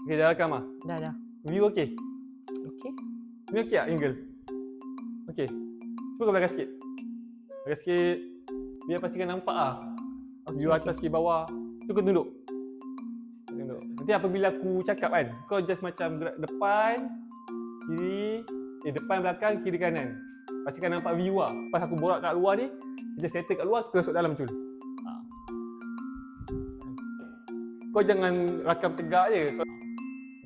Okay, dah rakam ah. Dah. View okey. Okey. Ni okey tak angle? Okey. Cuba kau belakang sikit. Belakang sikit. Biar pastikan nampak ah. View atas ke bawah. Tu kau duduk. Nanti apabila aku cakap kan, kau just macam gerak depan, kiri, depan, belakang, kiri, kanan. Pastikan nampak view lah. Pas aku borak kat luar ni, kita settle kat luar, kita masuk dalam cul. Kau jangan rakam tegak je.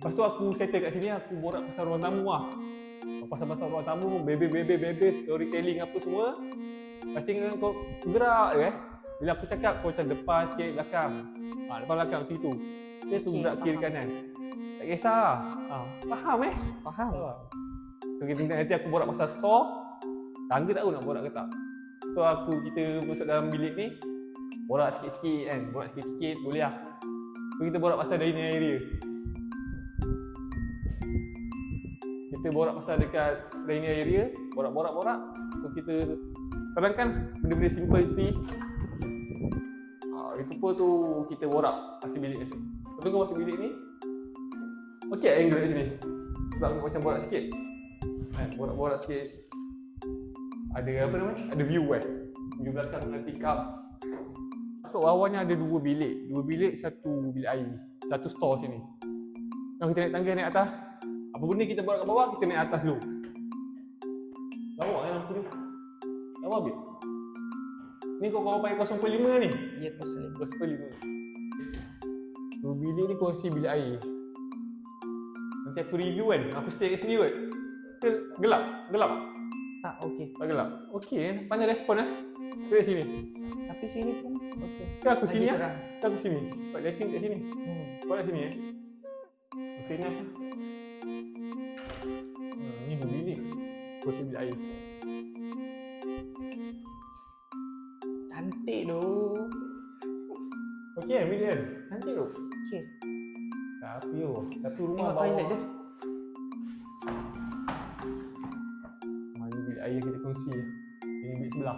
Lepas tu aku settle kat sini, aku borak pasal ruang tamu lah. Pasal-pasal ruang tamu, bebe, storytelling apa semua. Pastikan kau gerak je Bila aku cakap, kau macam depan sikit, belakang. Depan belakang macam tu. Dia tu gerak kiri kanan. Tak kisah lah. Faham Faham. So, nanti aku borak pasal store. Tangga tak tahu nak borak ke tak. So kita masuk dalam bilik ni. Borak sikit-sikit kan. Borak sikit-sikit boleh lah. So kita borak pasal dining area. Kita borak pasal dekat dining area. Borak. So kita terangkan benda-benda simple sini. Itu pun tu kita borak pasal bilik kat sini. Lepas tu kau masuk bilik ni. Okey angle kat sini. Sebab aku macam borak sikit. Borak sikit. Ada apa namanya? Ada view View belakang dengan pick up. Kat bawah ni ada dua bilik, satu bilik air. Satu store sini. Kalau kita naik tangga naik atas. Apa benda kita borak kat bawah, kita naik atas dulu. Lawa lampu ni. Lawa habis. Ni kau pakai 0.5 ni? Ya, 0.5. Dua bilik ni kongsi bilik air. Nanti aku review kan, aku stay kat sini kot. Gelap? Tak, okey. Tak gelap? Okey, pandai respon Stay kat sini. Tapi sini pun okey. Kan aku Lagi sini terang. Kan aku sini. Sebab lighting kat sini. Kau kat sini Okey, nice lah. Ni dua bilik. Kongsi bilik air. Cantik tu. Okey kan bilik kan? Cantik tu. Okey. Tapi rumah Tengok bawah. toilet dia. Mana bilik air kita kongsi. Ini bilik sebelah.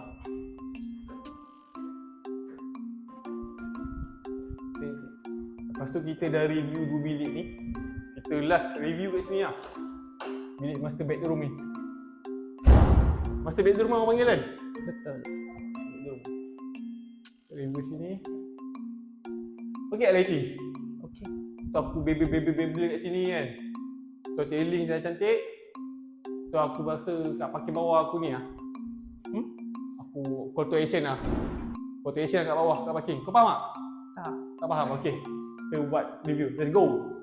Okay. Lepas tu kita dah review dua bilik ni. Kita last review kat sini lah. Bilik master bedroom ni. Master bedroom orang panggil kan? Betul. Bedroom. Review sini. Okey lighting. Okey. Tu aku bebe kat sini kan. Storytelling cantik. Tu aku rasa kat parking bawah aku ni lah. Aku call to action lah. Call to action kat bawah kat parking. Kau faham tak? Tak. Tak faham? Okey. Kita buat review. Let's go.